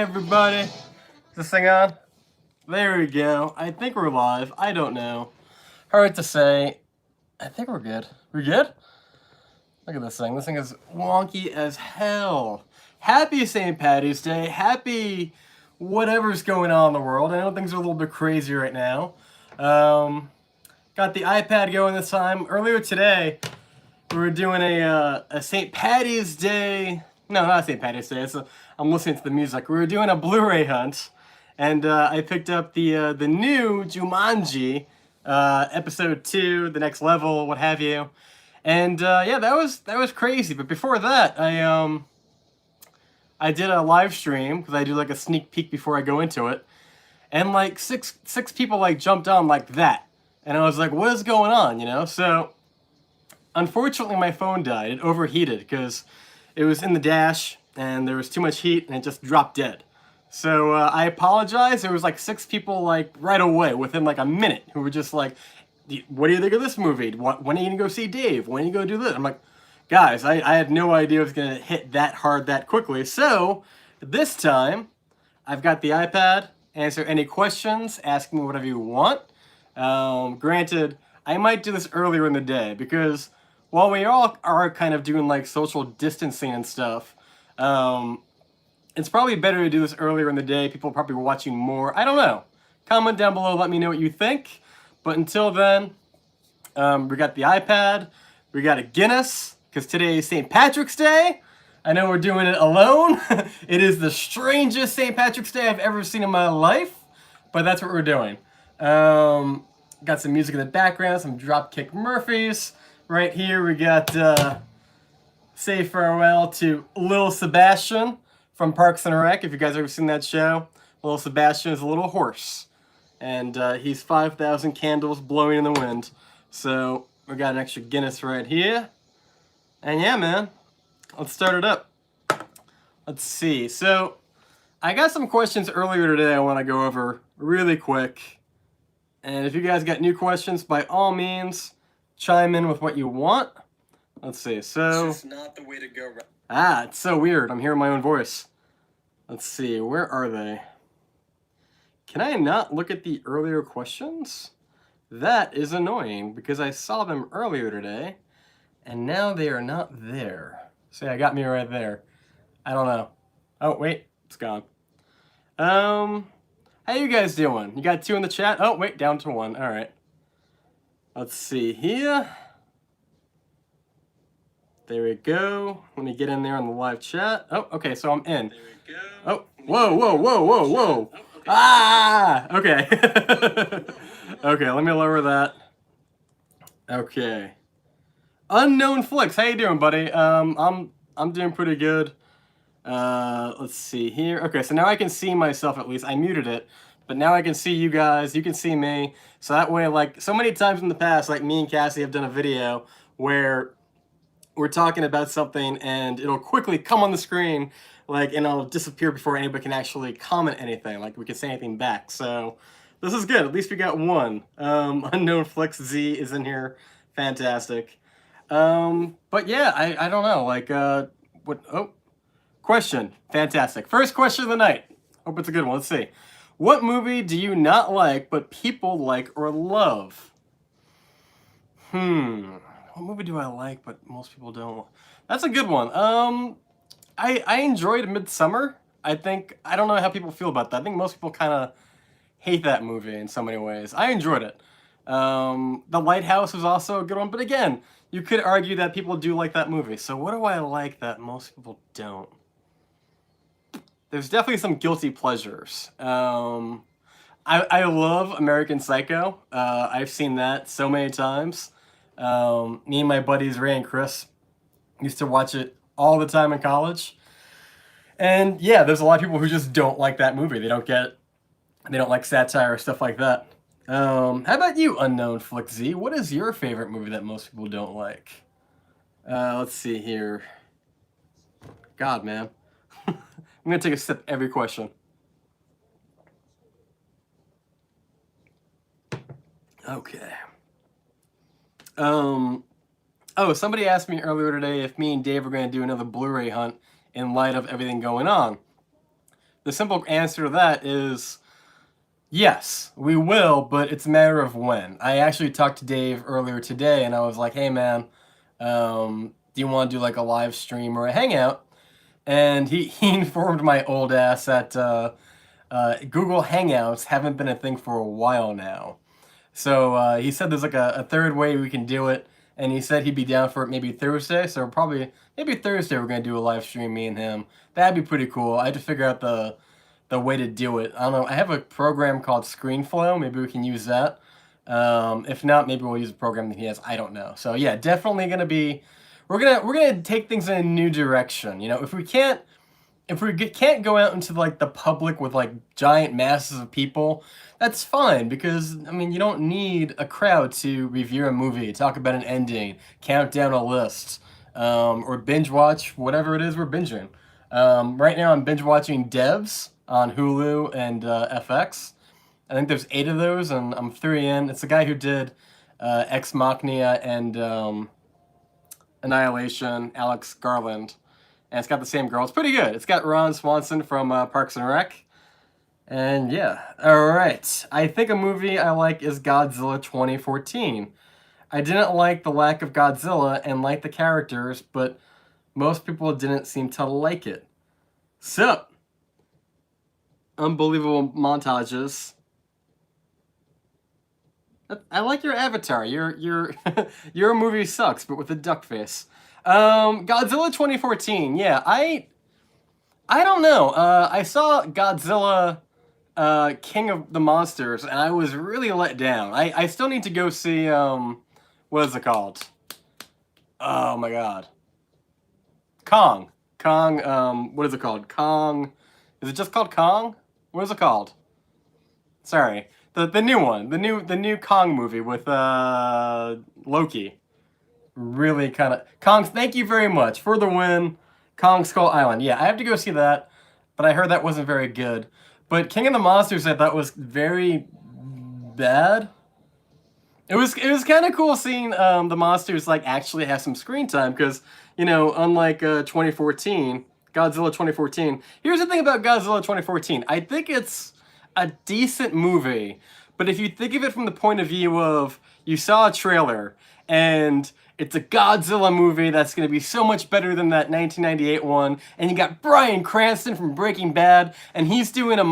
everybody. Is this thing on? There we go. I think we're live. I don't know. Hard to say. I think we're good. We good? Look at this thing. This thing is wonky as hell. Happy St. Patty's Day. Happy whatever's going on in the world. I know things are a little bit crazy right now. Got the iPad going this time. Earlier today, we were doing a St. Patty's Day. No, not St. Patty's Day. I'm listening to the music. We were doing a Blu-ray hunt, and I picked up the new Jumanji, episode 2, the next level, what have you. And yeah, that was crazy. But before that, I did a live stream because I do like a sneak peek before I go into it, and like six people like jumped on like that, and I was like, what is going on, you know? So unfortunately, my phone died. It overheated because it was in the dash and there was too much heat and it just dropped dead. So I apologize. There was like 6 people like right away within like a minute who were just like, what do you think of this movie? When are you going to go see Dave? When are you going to do this? I'm like, guys, I had no idea it was going to hit that hard that quickly. So this time, I've got the iPad. Answer any questions. Ask me whatever you want. Granted, I might do this earlier in the day because while we all are kind of doing like social distancing and stuff, it's probably better to do this earlier in the day. People are probably watching more. I don't know. Comment down below, let me know what you think. But until then, we got the iPad, we got a Guinness, because today is St. Patrick's Day. I know we're doing it alone. It is the strangest St. Patrick's Day I've ever seen in my life, but that's what we're doing. Got some music in the background, some Dropkick Murphys. Right here we got Say Farewell to Lil Sebastian from Parks and Rec. If you guys ever seen that show, Lil Sebastian is a little horse. And he's 5,000 candles blowing in the wind. So we got an extra Guinness right here. And yeah, man, let's start it up. Let's see. So I got some questions earlier today I want to go over really quick. And if you guys got new questions, by all means, chime in with what you want. Let's see. So it's just not the way to go. it's so weird. I'm hearing my own voice. Let's see. Where are they? Can I not look at the earlier questions? That is annoying because I saw them earlier today and now they are not there. See, I got me right there. I don't know. Oh, wait, it's gone. How you guys doing? You got 2 in the chat? Oh, wait, down to 1. All right. Let's see here. There we go. Let me get in there on the live chat. Oh, okay, so I'm in. There we go. Oh, whoa, whoa, whoa, whoa, whoa. Ah, okay. Okay, let me lower that. Okay. Unknown Flicks, how you doing, buddy? I'm doing pretty good. Let's see here. Okay, so now I can see myself at least. I muted it, but now I can see you guys. You can see me. So that way, like, so many times in the past, like me and Cassie have done a video where we're talking about something and it'll quickly come on the screen, like, and it'll disappear before anybody can actually comment anything, like we can say anything back. So this is good. At least we got 1. Unknown Flex Z is in here. Fantastic. But yeah, I don't know, like, question. Fantastic. First question of the night. Hope it's a good one. Let's see. What movie do you not like but people like or love? What movie do I like but most people don't? That's a good one. I enjoyed Midsummer. I don't know how people feel about that. I think most people kind of hate that movie in so many ways. I enjoyed it. The Lighthouse was also a good one, but again, you could argue that people do like that movie. So what do I like that most people don't? There's definitely some guilty pleasures. I love American Psycho. I've seen that so many times. Me and my buddies Ray and Chris used to watch it all the time in college. And yeah, there's a lot of people who just don't like that movie. They don't like satire or stuff like that. How about you, Unknown Flick Z? What is your favorite movie that most people don't like? Let's see here. God, man. I'm gonna take a sip every question. Okay. Oh, somebody asked me earlier today if me and Dave were going to do another Blu-ray hunt in light of everything going on. the simple answer to that is yes, we will, but it's a matter of when. I actually talked to Dave earlier today, and I was like, "Hey, man, do you want to do like a live stream or a hangout?" And he informed my old ass that Google Hangouts haven't been a thing for a while now. So he said there's like a third way we can do it, and he said he'd be down for it maybe Thursday. So probably maybe Thursday we're gonna do a live stream, me and him. That'd be pretty cool. I had to figure out the way to do it. I don't know. I have a program called ScreenFlow. Maybe we can use that. If not, maybe we'll use a program that he has. I don't know. So yeah, definitely gonna be. We're gonna take things in a new direction. You know, if we can't go out into like the public with like giant masses of people, that's fine because I mean you don't need a crowd to review a movie, talk about an ending, count down a list, or binge watch whatever it is we're binging. Right now I'm binge watching Devs on Hulu and FX. I think there's 8 of those, and I'm 3 in. It's the guy who did Ex Machina and Annihilation, Alex Garland. And it's got the same girl. It's pretty good. It's got Ron Swanson from Parks and Rec. And yeah, all right. I think a movie I like is Godzilla 2014. I didn't like the lack of Godzilla and like the characters, but most people didn't seem to like it. So, unbelievable montages. I like your avatar. Your movie sucks, but with a duck face. Godzilla 2014. Yeah, I don't know. I saw Godzilla King of the Monsters, and I was really let down. I still need to go see what is it called? Oh my god. Kong. Kong, what is it called? Kong. Is it just called Kong? What is it called? Sorry. The new one. The new Kong movie with Loki. Really kind of Kong, thank you very much for the win. Kong Skull Island. Yeah, I have to go see that, but I heard that wasn't very good. But King of the Monsters I thought was very bad. It was kind of cool seeing the monsters like actually have some screen time because you know unlike 2014 Godzilla 2014. Here's the thing about Godzilla 2014. I think it's a decent movie, but if you think of it from the point of view of you saw a trailer and it's a Godzilla movie that's going to be so much better than that 1998 one, and you got Bryan Cranston from Breaking Bad, and he's doing a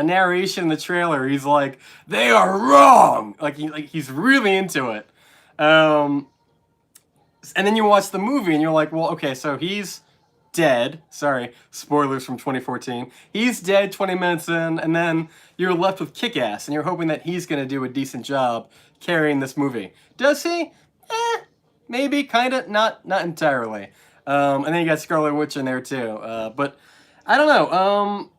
narration in the trailer. He's like, "They are wrong," like he's really into it. And then you watch the movie, and you're like, "Well, okay, so he's dead." Sorry, spoilers from 2014. He's dead 20 minutes in, and then you're left with Kick-Ass, and you're hoping that he's going to do a decent job carrying this movie. Does he? Maybe, kind of, not entirely. And then you got Scarlet Witch in there too. But I don't know.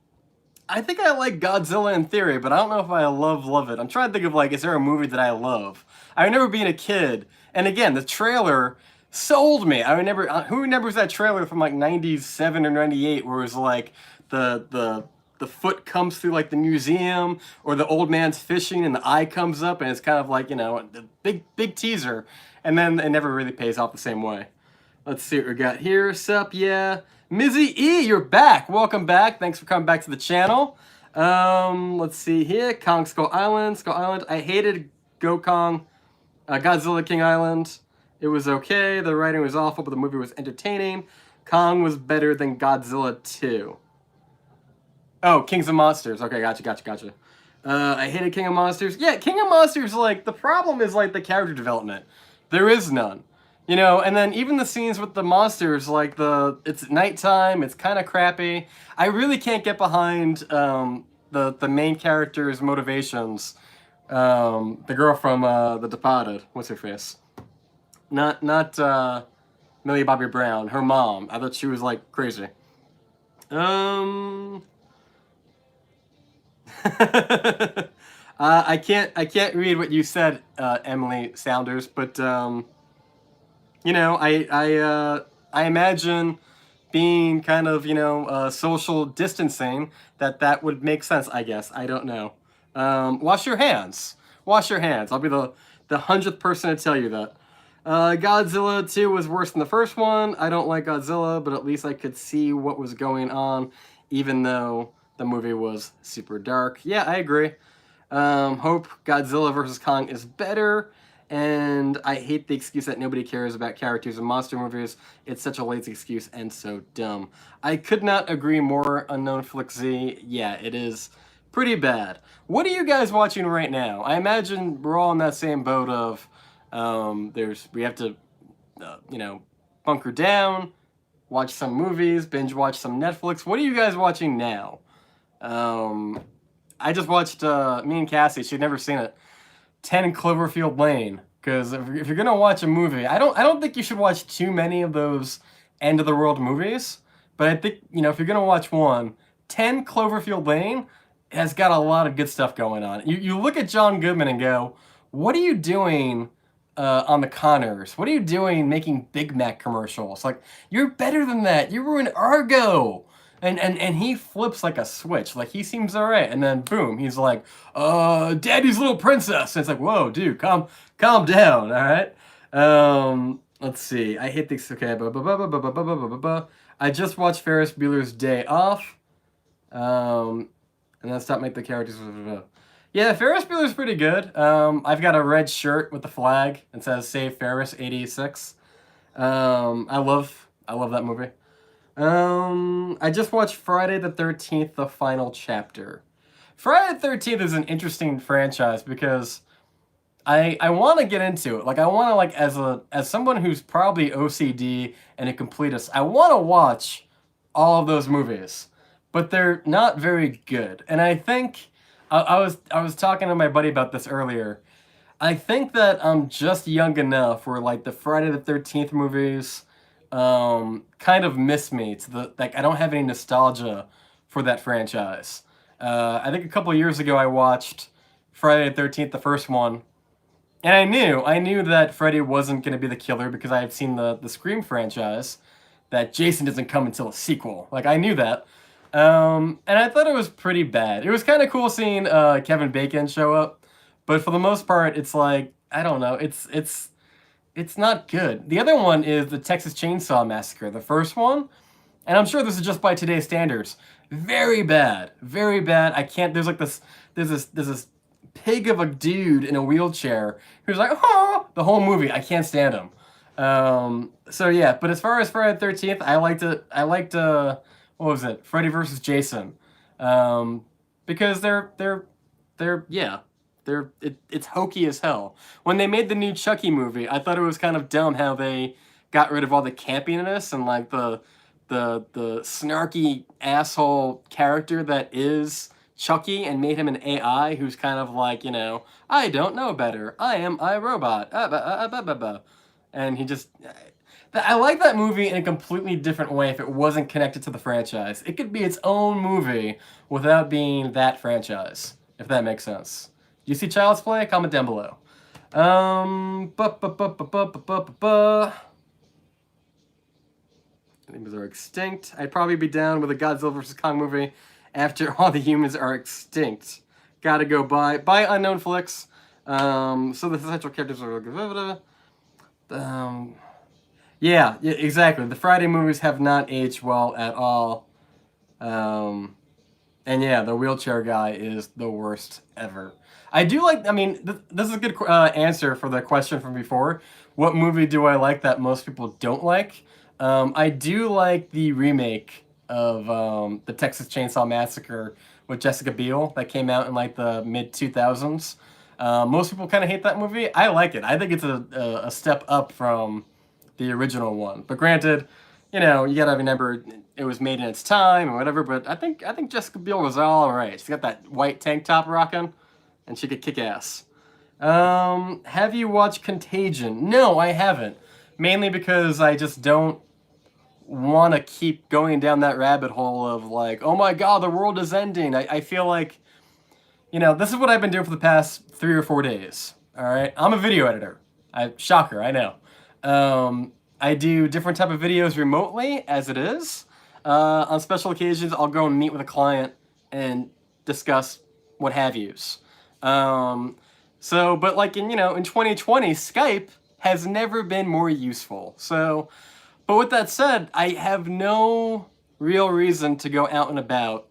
I think I like Godzilla in theory, but I don't know if I love it. I'm trying to think of like, is there a movie that I love? I remember being a kid, and again, the trailer sold me. I remember who remembers that trailer from like '97 or '98, where it was like the foot comes through like the museum, or the old man's fishing and the eye comes up, and it's kind of like, you know, the big teaser, and then it never really pays off the same way. Let's see what we got here. Sup, yeah. Mizzy E, you're back. Welcome back. Thanks for coming back to the channel. Let's see here. Kong Skull Island. Skull Island. I hated Godzilla King Island. It was okay. The writing was awful, but the movie was entertaining. Kong was better than Godzilla 2. Oh, Kings of Monsters. Okay, gotcha. I hated King of Monsters. Yeah, King of Monsters, like, the problem is, like, the character development. There is none. You know, and then even the scenes with the monsters, like, it's nighttime, it's kind of crappy. I really can't get behind the main character's motivations. The girl from The Departed. What's her face? Not Millie Bobby Brown. Her mom. I thought she was, like, crazy. I can't read what you said, Emily Saunders, but you know, I imagine being kind of, you know, social distancing, that would make sense, I guess. I don't know. Wash your hands. Wash your hands. I'll be the 100th person to tell you that. Godzilla 2 was worse than the first one. I don't like Godzilla, but at least I could see what was going on even though the movie was super dark. Yeah, I agree. Hope Godzilla vs. Kong is better, and I hate the excuse that nobody cares about characters in monster movies. It's such a lazy excuse and so dumb. I could not agree more. Unknown Flick Z, yeah, it is pretty bad. What are you guys watching right now? I imagine we're all in that same boat of we have to bunker down, watch some movies, binge watch some Netflix. What are you guys watching now? I just watched me and Cassie. She'd never seen it. 10 Cloverfield Lane. Because if you're gonna watch a movie, I don't think you should watch too many of those end of the world movies. But I think if you're gonna watch one, 10 Cloverfield Lane has got a lot of good stuff going on. You look at John Goodman and go, what are you doing on the Connors? What are you doing making Big Mac commercials? Like, you're better than that. You were in Argo. And he flips like a switch. Like, he seems all right. And then, boom, he's like, Daddy's Little Princess. And it's like, whoa, dude, calm down, all right? Let's see. I hate this. Okay. I just watched Ferris Bueller's Day Off. And then stop making the characters. Yeah, Ferris Bueller's pretty good. I've got a red shirt with the flag and says Save Ferris 86. I love that movie. I just watched Friday the 13th, the final chapter. Friday the 13th is an interesting franchise because I want to get into it. Like, I want to, as someone who's probably OCD and a completist, I want to watch all of those movies, but they're not very good. And I think I was talking to my buddy about this earlier. I think that I'm just young enough where like the Friday the 13th movies kind of miss me to the I don't have any nostalgia for that franchise. I think a couple of years ago I watched Friday the 13th, the first one, and I knew that Freddy wasn't going to be the killer because I had seen the Scream franchise, that Jason doesn't come until a sequel. Like, I knew that. And I thought it was pretty bad. It was kind of cool seeing Kevin Bacon show up, but for the most part, it's like, I don't know, it's not good. The other one is the Texas Chainsaw Massacre, the first one, and I'm sure this is just by today's standards, very bad, very bad. I can't. There's this pig of a dude in a wheelchair who's like, oh, the whole movie. I can't stand him. So yeah, but as far as Friday the 13th, I liked what was it? Freddy versus Jason, because it's hokey as hell. When they made the new Chucky movie, I thought it was kind of dumb how they got rid of all the campiness and like the snarky asshole character that is Chucky and made him an AI who's kind of like, I don't know better. I am iRobot. And he just... I like that movie in a completely different way if it wasn't connected to the franchise. It could be its own movie without being that franchise, if that makes sense. Do you see Child's Play? Comment down below. Humans are extinct. I'd probably be down with a Godzilla vs. Kong movie after all the humans are extinct. Gotta go buy Unknown Flicks. So the essential characters are... yeah, exactly. The Friday movies have not aged well at all. And yeah, the wheelchair guy is the worst ever. I do like, I mean, this is a good answer for the question from before. What movie do I like that most people don't like? I do like the remake of the Texas Chainsaw Massacre with Jessica Biel that came out in like the mid-2000s. Most people kind of hate that movie. I like it. I think it's a step up from the original one. But granted, you gotta remember it was made in its time or whatever, but I think Jessica Biel was all right. She's got that white tank top rocking, and she could kick ass. Have you watched Contagion? No, I haven't. Mainly because I just don't want to keep going down that rabbit hole of like, oh my god, the world is ending. I feel like, this is what I've been doing for the past 3 or 4 days. All right, I'm a video editor. Shocker, I know. I do different type of videos remotely as it is. On special occasions, I'll go and meet with a client and discuss what have yous. But like in 2020, Skype has never been more useful. So, but with that said, I have no real reason to go out and about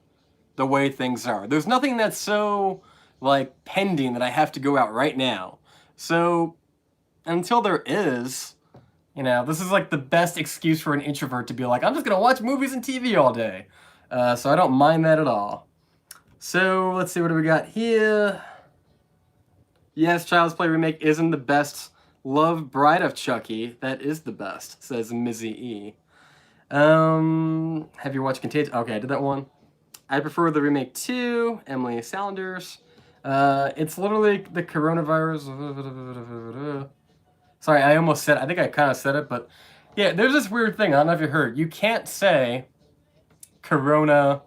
the way things are. There's nothing that's so, like, pending that I have to go out right now. So, until there is, you know, this is like the best excuse for an introvert to be like, I'm just gonna watch movies and TV all day. So I don't mind that at all. So, let's see, what do we got here? Yes, Child's Play remake isn't the best. Love Bride of Chucky. That is the best, says Mizzy E. Have you watched Contagion? Okay, I did that one. I prefer the remake too. Emily Salanders. It's literally the coronavirus. Sorry, I almost said, I think I kind of said it, but yeah, there's this weird thing. I don't know if you heard. You can't say corona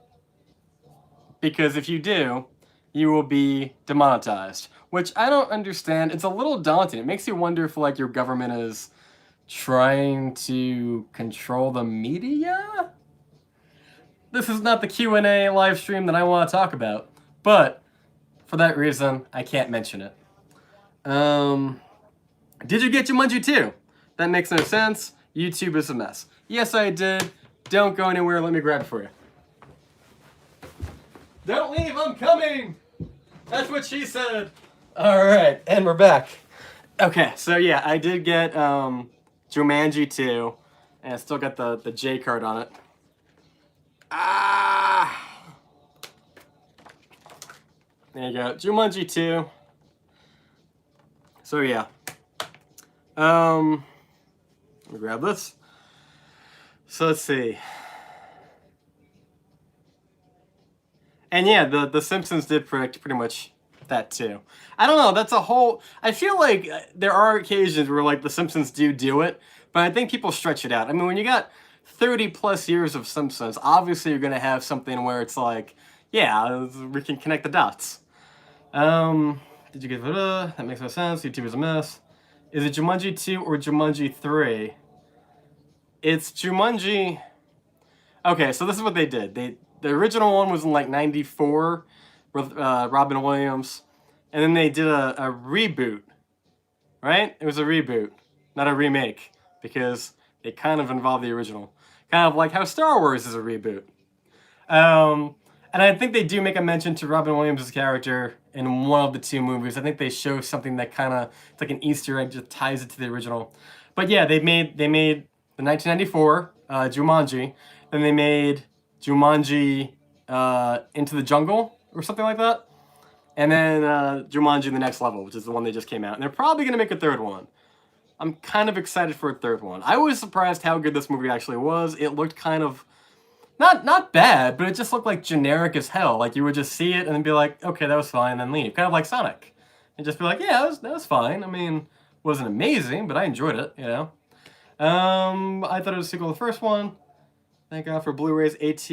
because if you do, you will be demonetized, which I don't understand. It's a little daunting. It makes you wonder if like your government is trying to control the media? This is not the Q&A live stream that I want to talk about, but for that reason, I can't mention it. Did you get Jumanji 2? That makes no sense. YouTube is a mess. Yes, I did. Don't go anywhere. Let me grab it for you. Don't leave, I'm coming! That's what she said. All right, and we're back. Okay, so yeah, I did get Jumanji 2, and I still got the J card on it. Ah! There you go, Jumanji 2. So yeah. Let me grab this. So let's see. And yeah, the Simpsons did predict pretty much that too. I don't know, that's a whole... I feel like there are occasions where like the Simpsons do it, but I think people stretch it out. I mean, when you got 30 plus years of Simpsons, obviously you're gonna have something where it's like, yeah, we can connect the dots. Did you get that makes no sense. YouTube is a mess. Is it Jumanji 2 or Jumanji 3? It's Jumanji... Okay, so this is what they did. The original one was in like 94 with Robin Williams, and then they did a reboot, right? It was a reboot, not a remake, because it kind of involved the original. Kind of like how Star Wars is a reboot. And I think they do make a mention to Robin Williams' character in one of the two movies. I think they show something that kind of, it's like an Easter egg, just ties it to the original. But yeah, they made the 1994 Jumanji, then they made Jumanji Into the Jungle or something like that, and then Jumanji The Next Level, which is the one they just came out. And they're probably gonna make a third one. I'm kind of excited for a third one. I was surprised how good this movie actually was. It looked kind of not bad, but it just looked like generic as hell. Like you would just see it and then be like, okay, that was fine, and then leave. Kind of like Sonic, and just be like, yeah, that was fine. I mean, it wasn't amazing, but I enjoyed it. You know. I thought it was a sequel to the first one. Thank God for Blu-rays. AT.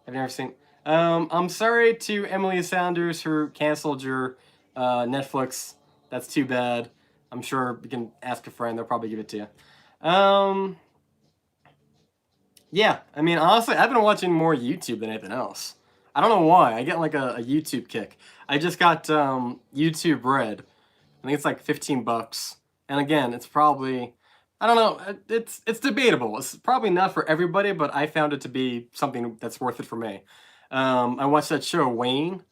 Have you ever seen? I'm sorry to Emily Saunders who canceled your Netflix. That's too bad. I'm sure you can ask a friend. They'll probably give it to you. Yeah, I mean, honestly, I've been watching more YouTube than anything else. I don't know why. I get like a YouTube kick. I just got YouTube Red. I think it's like 15 bucks. And again, it's probably... I don't know, it's debatable. It's probably not for everybody, but I found it to be something that's worth it for me. I watched that show, Wayne,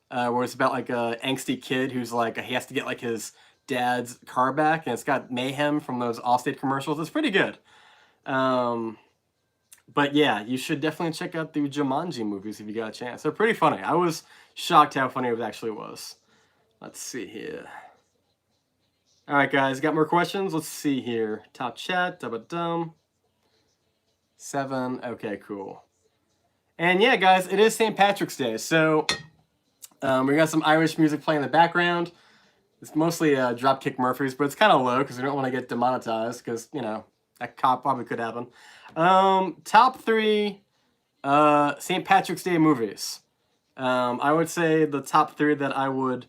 where it's about like a angsty kid who's like, he has to get like his dad's car back, and it's got Mayhem from those Allstate commercials. It's pretty good. But yeah, you should definitely check out the Jumanji movies if you got a chance. They're pretty funny. I was shocked how funny it actually was. Let's see here. All right, guys, got more questions? Let's see here. Top chat, dum 7. Okay, cool. And yeah, guys, it is St. Patrick's Day, so we got some Irish music playing in the background. It's mostly Dropkick Murphys, but it's kind of low because we don't want to get demonetized because, you know, that probably could happen. Top 3 St. Patrick's Day movies. I would say the top 3 that I would,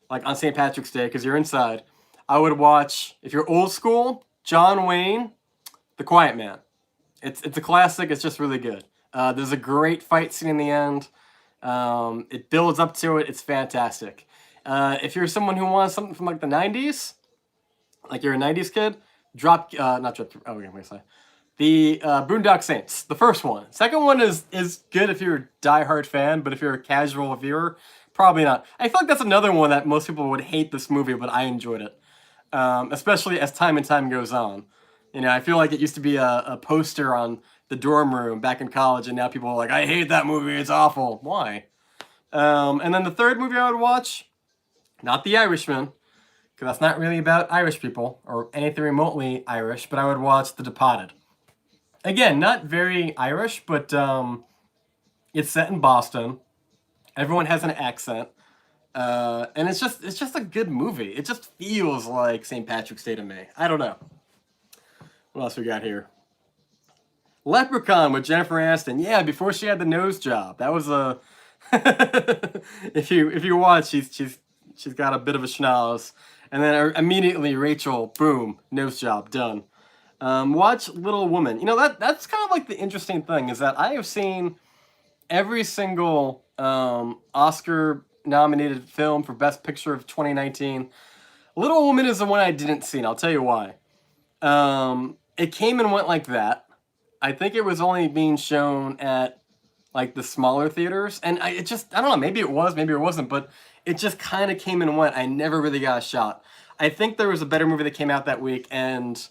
like on St. Patrick's Day, because you're inside, I would watch, if you're old school, John Wayne, The Quiet Man. It's a classic. It's just really good. There's a great fight scene in the end. It builds up to it. It's fantastic. If you're someone who wants something from like the 90s, like you're a 90s kid, The Boondock Saints, the first one. Second one is good if you're a diehard fan, but if you're a casual viewer, probably not. I feel like that's another one that most people would hate this movie, but I enjoyed it, especially as time and time goes on. You know, I feel like it used to be a poster on the dorm room back in college, and now people are like, I hate that movie, it's awful. Why? And then the third movie I would watch, not The Irishman, because that's not really about Irish people or anything remotely Irish, but I would watch The Departed. Again, not very Irish, but it's set in Boston. Everyone has an accent, and it's just a good movie. It just feels like St. Patrick's Day to me. I don't know. What else we got here? Leprechaun with Jennifer Aniston. Yeah, before she had the nose job. That was a. if you watch, she's got a bit of a schnoz, and then immediately Rachel, boom, nose job done. Watch Little Woman. You know, that's kind of like the interesting thing is that I have seen every single Oscar-nominated film for Best Picture of 2019. Little Woman is the one I didn't see, and I'll tell you why. It came and went like that. I think it was only being shown at like the smaller theaters, and I don't know, maybe it was, maybe it wasn't, but it just kind of came and went. I never really got a shot. I think there was a better movie that came out that week, and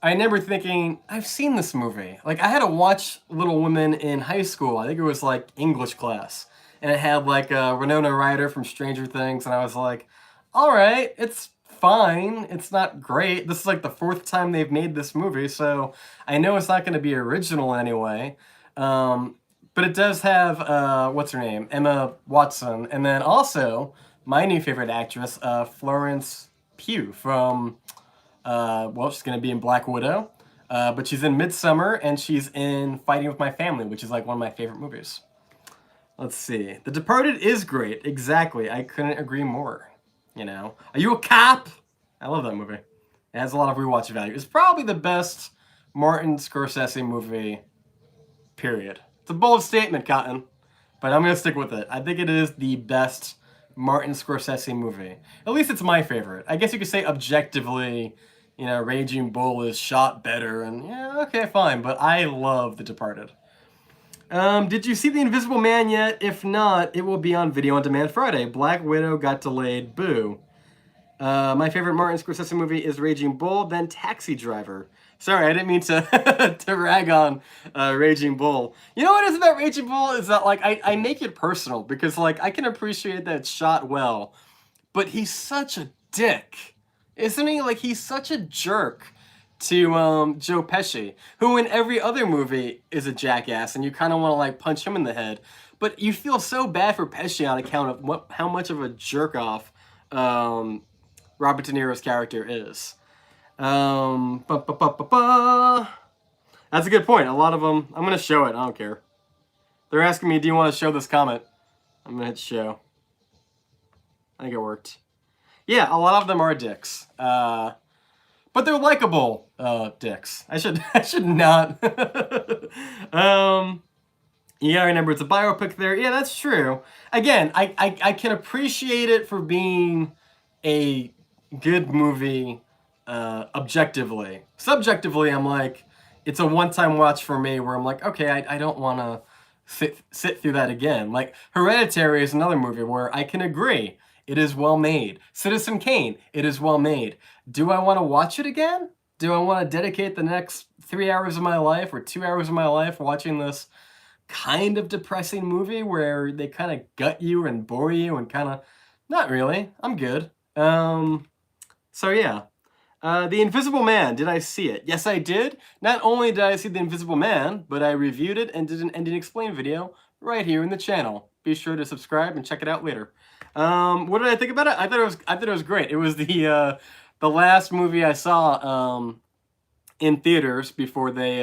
I remember thinking, I've seen this movie. Like, I had to watch Little Women in high school. I think it was like English class, and it had like Winona Ryder from Stranger Things, and I was like, all right, it's fine. It's not great. This is like the fourth time they've made this movie, so I know it's not going to be original in any way. But it does have, what's her name? Emma Watson. And then also, my new favorite actress, Florence Pugh from, well, she's going to be in Black Widow. But she's in Midsummer, and she's in Fighting With My Family, which is like one of my favorite movies. Let's see. The Departed is great. Exactly. I couldn't agree more. You know? Are you a cop? I love that movie. It has a lot of rewatch value. It's probably the best Martin Scorsese movie, period. It's a bold statement, Cotton, but I'm going to stick with it. I think it is the best Martin Scorsese movie. At least it's my favorite. I guess you could say objectively, you know, Raging Bull is shot better, and yeah, okay, fine, but I love The Departed. Did you see The Invisible Man yet? If not, it will be on Video On Demand Friday. Black Widow got delayed, boo. My favorite Martin Scorsese movie is Raging Bull, then Taxi Driver. Sorry, I didn't mean to to rag on Raging Bull. You know what it is about Raging Bull is that like I make it personal because like I can appreciate that it's shot well, but he's such a dick, isn't he? Like he's such a jerk to Joe Pesci, who in every other movie is a jackass, and you kind of want to like punch him in the head, but you feel so bad for Pesci on account of how much of a jerk off Robert De Niro's character is. That's a good point. A lot of them, I'm going to show it. I don't care. They're asking me, do you want to show this comment? I'm going to hit show. I think it worked. Yeah, a lot of them are dicks. But they're likable dicks. I should not. You gotta remember it's a biopic there. Yeah, that's true. Again, I can appreciate it for being a good movie objectively. Subjectively, I'm like, it's a one-time watch for me where I'm like, okay, I don't want to sit through that again. Like, Hereditary is another movie where I can agree. It is well made. Citizen Kane, it is well made. Do I want to watch it again? Do I want to dedicate the next 3 hours of my life or 2 hours of my life watching this kind of depressing movie where they kind of gut you and bore you and kind of... Not really. I'm good. So yeah. The Invisible Man, did I see it? Yes, I did. Not only did I see The Invisible Man, but I reviewed it and did an ending explain video right here in the channel. Be sure to subscribe and check it out later. What did I think about it? I thought it was great. It was the last movie I saw in theaters before they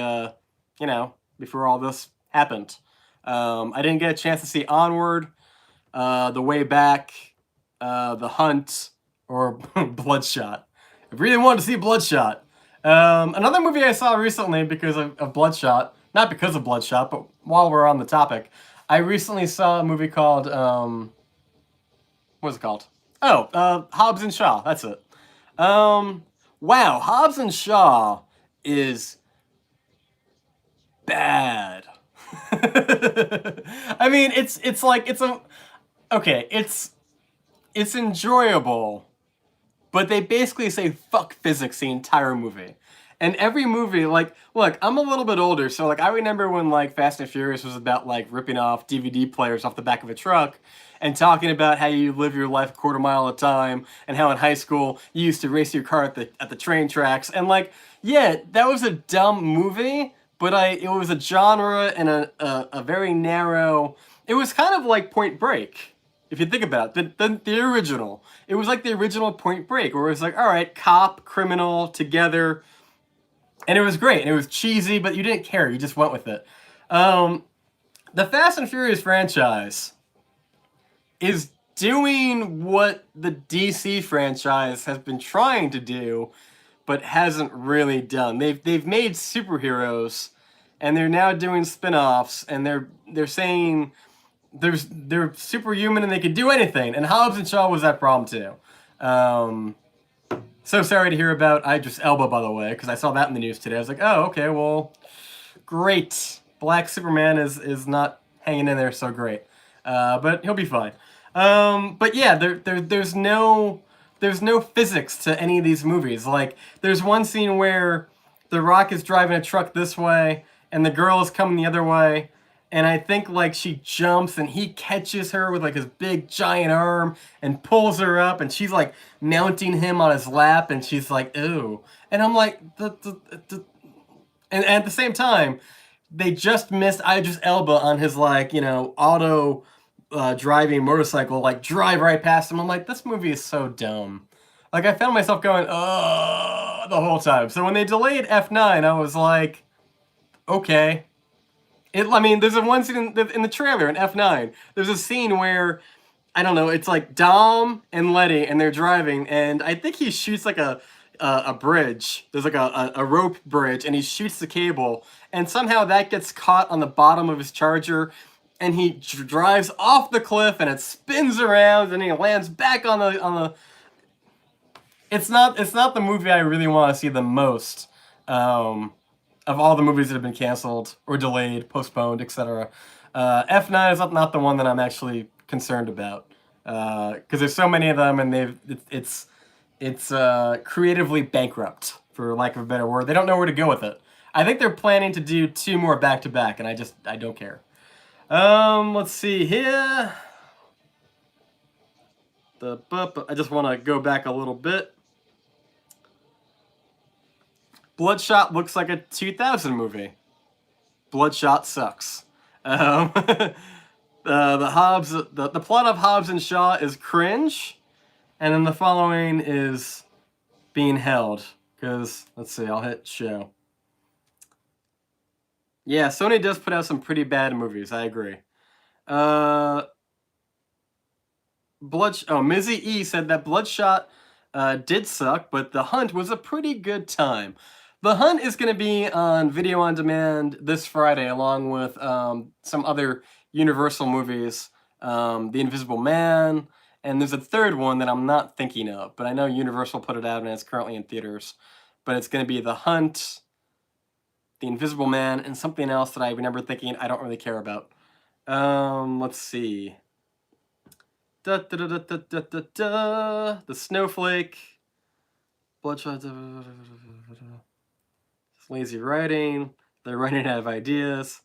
you know, before all this happened. I didn't get a chance to see Onward, The Way Back, The Hunt, or Bloodshot. I really wanted to see Bloodshot. Another movie I saw recently because of Bloodshot, not because of Bloodshot, but while we're on the topic, I recently saw a movie called, what's it called? Oh, Hobbs and Shaw, that's it. Wow, Hobbs and Shaw is bad. I mean, it's like okay, it's enjoyable, but they basically say fuck physics the entire movie. And every movie, like, look, I'm a little bit older, so like I remember when like Fast and Furious was about like ripping off DVD players off the back of a truck and talking about how you live your life a quarter mile at a time and how in high school you used to race your car at the train tracks. And like, yeah, that was a dumb movie, but it was a genre and a very narrow. It was kind of like Point Break. If you think about it, the original. It was like the original Point Break, where it was like, all right, cop, criminal, together. And it was great. And it was cheesy, but you didn't care. You just went with it. The Fast and Furious franchise is doing what the DC franchise has been trying to do, but hasn't really done. They've made superheroes, and they're now doing spin-offs, and they're saying they're superhuman and they can do anything. And Hobbs and Shaw was that problem too. So sorry to hear about Idris Elba, by the way, because I saw that in the news today. I was like, oh, okay, well, great. Black Superman is not hanging in there so great, but he'll be fine. But yeah, there's no physics to any of these movies. Like, there's one scene where The Rock is driving a truck this way, and the girl is coming the other way, and I think like she jumps and he catches her with like his big giant arm and pulls her up, and she's like mounting him on his lap, and she's like, ooh. And I'm like, and at the same time, they just missed Idris Elba on his like, auto driving motorcycle, like drive right past him. I'm like, this movie is so dumb. Like, I found myself going, oh, the whole time. So when they delayed F9, I was like, okay. I mean, there's a one scene in the trailer in F9. There's a scene where, I don't know, it's like Dom and Letty, and they're driving, and I think he shoots like a bridge. There's like a rope bridge, and he shoots the cable, and somehow that gets caught on the bottom of his Charger, and he drives off the cliff, and it spins around, and he lands back on the. It's not the movie I really want to see the most. Of all the movies that have been canceled or delayed, postponed, etc. F9 is not the one that I'm actually concerned about, because there's so many of them, and it's creatively bankrupt, for lack of a better word. They don't know where to go with it. I think they're planning to do 2 more back to back, and I don't care. Let's see here. I just want to go back a little bit. Bloodshot looks like a 2000 movie. Bloodshot sucks. The plot of Hobbs and Shaw is cringe, and then the following is being held. Because, let's see, I'll hit show. Yeah, Sony does put out some pretty bad movies, I agree. Mizzy E said that Bloodshot did suck, but The Hunt was a pretty good time. The Hunt is going to be on video on demand this Friday, along with some other Universal movies, The Invisible Man, and there's a third one that I'm not thinking of, but I know Universal put it out and it's currently in theaters. But it's going to be The Hunt, The Invisible Man, and something else that I remember thinking I don't really care about. Let's see. The Snowflake. Bloodshot. Lazy writing. They're running out of ideas.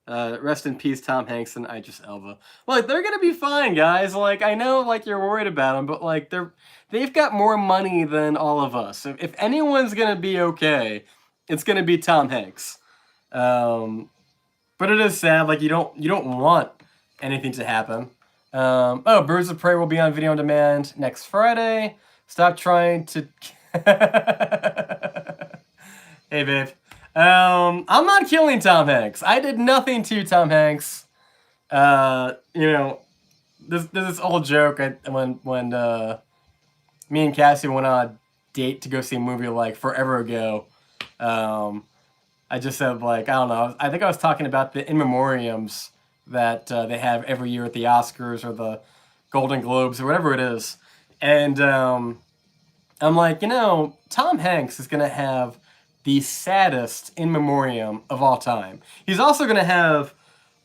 Rest in peace, Tom Hanks and Idris Elba. Like, they're gonna be fine, guys. Like, I know, like, you're worried about them, but like, they've got more money than all of us. If anyone's gonna be okay, it's gonna be Tom Hanks. But it is sad. Like, you don't want anything to happen. Birds of Prey will be on video on demand next Friday. Stop trying to. Hey, babe. I'm not killing Tom Hanks. I did nothing to Tom Hanks. There's this old joke when me and Cassie went on a date to go see a movie like forever ago. I just said, like, I don't know. I think I was talking about the in memoriams that they have every year at the Oscars or the Golden Globes or whatever it is. And I'm like, Tom Hanks is going to have the saddest in memoriam of all time. He's also going to have,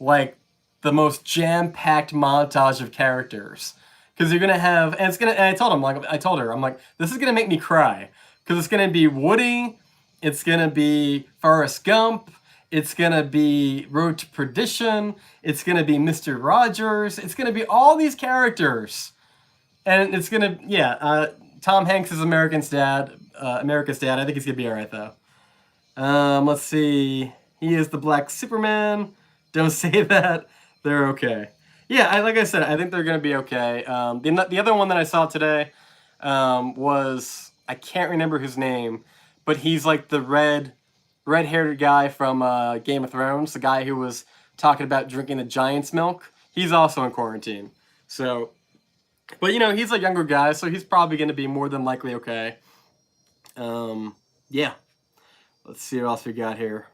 like, the most jam-packed montage of characters. Because you're going to have, and it's going to, and I told her, I'm like, this is going to make me cry. Because it's going to be Woody, it's going to be Forrest Gump, it's going to be Road to Perdition, it's going to be Mr. Rogers, it's going to be all these characters. And it's going to, yeah, Tom Hanks is America's dad. I think he's going to be alright, though. Let's see. He is the Black Superman. Don't say that. They're okay. Yeah, like I said, I think they're going to be okay. The other one that I saw today was, I can't remember his name, but he's like the red-haired guy from Game of Thrones, the guy who was talking about drinking the giant's milk. He's also in quarantine. So, but you know, he's a younger guy, so he's probably going to be more than likely okay. Yeah. Let's see what else we got here.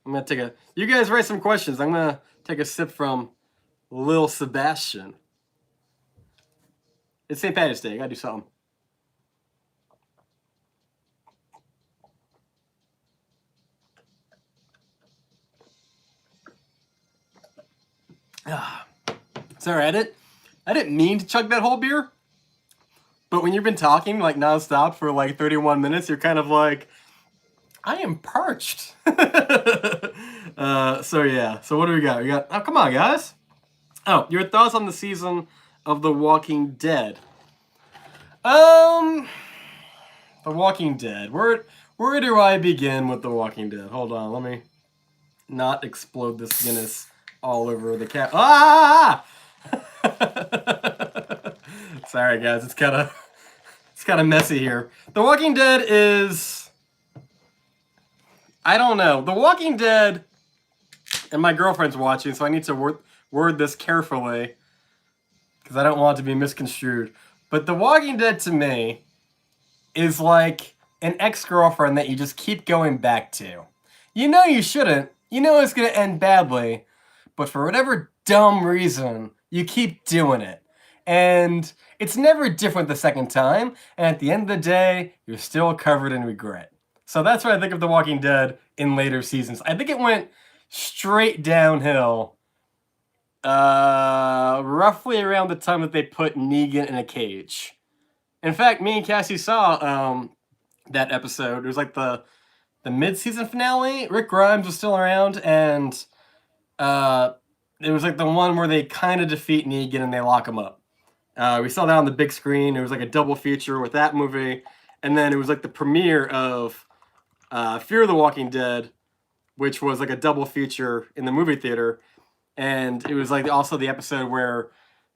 I'm going to take you guys write some questions. I'm going to take a sip from Lil Sebastian. It's St. Patrick's Day. I got to do something. Sorry, I didn't mean to chug that whole beer. But when you've been talking like nonstop for like 31 minutes, you're kind of like, I am parched. So yeah. So what do we got? We got, oh, come on, guys. Oh, your thoughts on the season of The Walking Dead. The Walking Dead. Where do I begin with The Walking Dead? Hold on, let me not explode this Guinness all over the cap. Ah! Sorry, guys. It's kind of messy here. The Walking Dead is, I don't know. The Walking Dead, and my girlfriend's watching, so I need to word this carefully because I don't want it to be misconstrued. But The Walking Dead to me is like an ex-girlfriend that you just keep going back to. You know you shouldn't. You know it's going to end badly. But for whatever dumb reason, you keep doing it. And it's never different the second time. And at the end of the day, you're still covered in regret. So that's what I think of The Walking Dead in later seasons. I think it went straight downhill roughly around the time that they put Negan in a cage. In fact, me and Cassie saw that episode. It was like the mid-season finale. Rick Grimes was still around, and it was like the one where they kind of defeat Negan and they lock him up. We saw that on the big screen. It was like a double feature with that movie. And then it was like the premiere of Fear the Walking Dead, which was like a double feature in the movie theater. And it was like also the episode where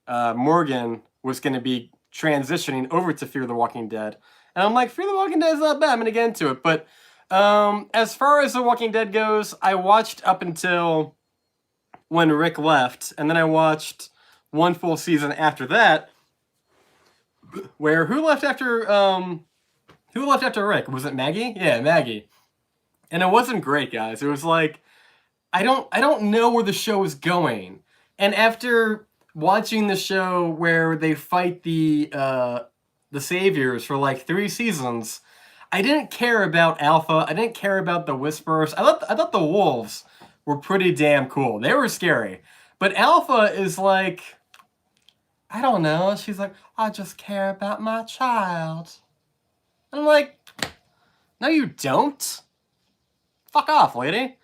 Morgan was going to be transitioning over to Fear the Walking Dead. And I'm like, Fear the Walking Dead is not bad. I'm going to get into it. But as far as The Walking Dead goes, I watched up until when Rick left. And then I watched one full season after that, where who left after Rick? Was it Maggie? Yeah, Maggie. And it wasn't great, guys. It was like, I don't know where the show is going. And after watching the show where they fight the Saviors for like 3 seasons, I didn't care about Alpha. I didn't care about the Whisperers. I thought the Wolves were pretty damn cool. They were scary. But Alpha is like, I don't know. She's like, I just care about my child. I'm like, no, you don't. Fuck off, lady.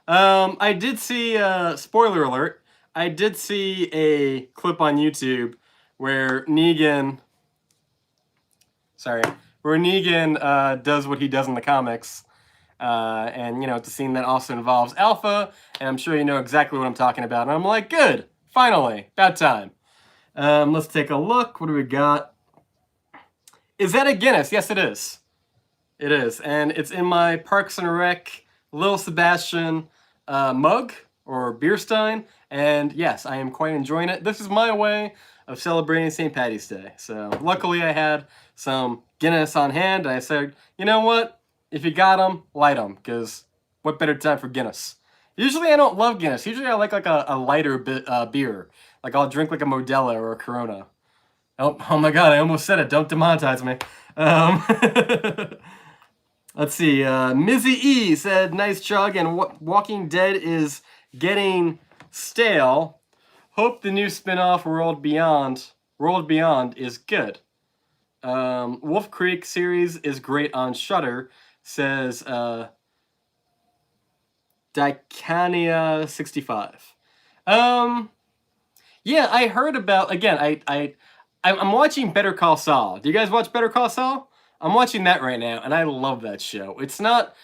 I did see, spoiler alert, I did see a clip on YouTube where Negan does what he does in the comics. And, you know, it's a scene that also involves Alpha, and I'm sure you know exactly what I'm talking about. And I'm like, good, finally, about time. Let's take a look. What do we got? Is that a Guinness? Yes, it is. It is, and it's in my Parks and Rec Lil Sebastian mug or beer stein, and yes, I am quite enjoying it. This is my way of celebrating St. Paddy's Day. So luckily I had some Guinness on hand, and I said, you know what? If you got them, light them, because what better time for Guinness? Usually I don't love Guinness. Usually I like a lighter beer. Like I'll drink like a Modelo or a Corona. Oh my god, I almost said it. Don't demonetize me. Let's see. Mizzy E said, "Nice chug," and Walking Dead is getting stale. Hope the new spin-off World Beyond is good. Wolf Creek series is great on Shudder, says Dicania65. Yeah, I heard about, again, I'm watching Better Call Saul. Do you guys watch Better Call Saul? I'm watching that right now, and I love that show. It's not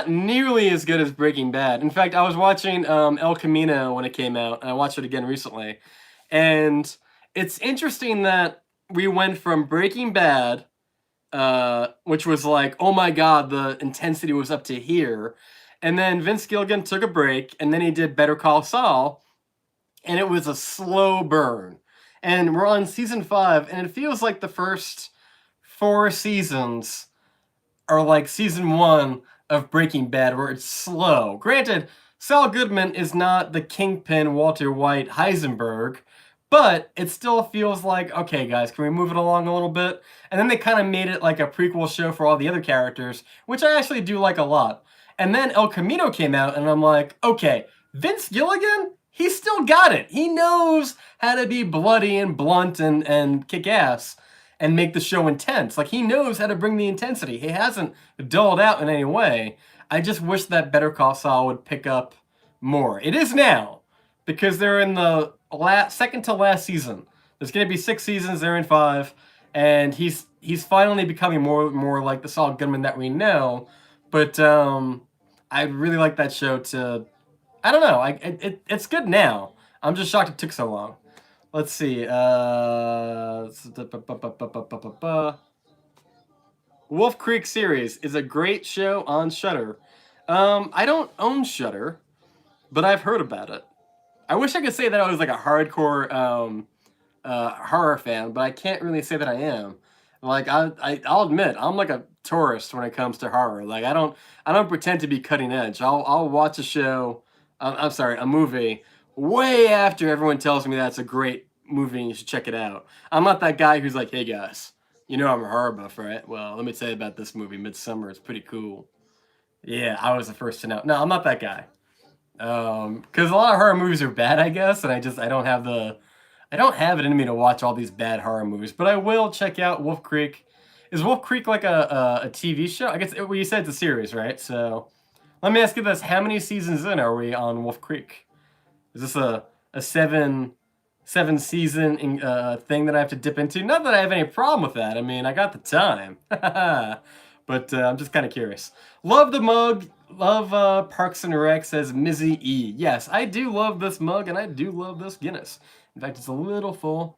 nearly as good as Breaking Bad. In fact, I was watching El Camino when it came out, and I watched it again recently. And it's interesting that we went from Breaking Bad, which was like, oh my god, the intensity was up to here. And then Vince Gilligan took a break, and then he did Better Call Saul, and it was a slow burn. And we're on season 5, and it feels like the first 4 seasons are like season 1 of Breaking Bad, where it's slow. Granted, Saul Goodman is not the Kingpin Walter White Heisenberg, but it still feels like, okay, guys, can we move it along a little bit? And then they kind of made it like a prequel show for all the other characters, which I actually do like a lot. And then El Camino came out, and I'm like, okay, Vince Gilligan? He still got it. He knows how to be bloody and blunt and kick ass and make the show intense. Like, he knows how to bring the intensity. He hasn't dulled out in any way. I just wish that Better Call Saul would pick up more. It is now, because they're in the second to last season. There's going to be 6 seasons. They're in 5, and he's finally becoming more like the Saul Goodman that we know. But I'd really like that show to. I don't know. It's good now. I'm just shocked it took so long. Let's see. Wolf Creek series is a great show on Shudder. I don't own Shudder, but I've heard about it. I wish I could say that I was like a hardcore horror fan, but I can't really say that I am. Like, I'll admit, I'm like a tourist when it comes to horror. Like, I don't pretend to be cutting edge. I'll watch a show. I'm sorry, a movie way after everyone tells me that's a great movie and you should check it out. I'm not that guy who's like, hey guys, you know I'm a horror buff, right? Well, let me tell you about this movie, Midsummer. It's pretty cool. Yeah, I was the first to know. No, I'm not that guy. Because a lot of horror movies are bad, I guess, and I don't have it in me to watch all these bad horror movies. But I will check out Wolf Creek. Is Wolf Creek like a TV show? I guess well, you said it's a series, right? So let me ask you this: how many seasons in are we on Wolf Creek? Is this a seven season thing that I have to dip into? Not that I have any problem with that. I mean, I got the time. But I'm just kind of curious. Love the mug. Love Parks and Rec, says Mizzy E. Yes, I do love this mug, and I do love this Guinness. In fact, it's a little full.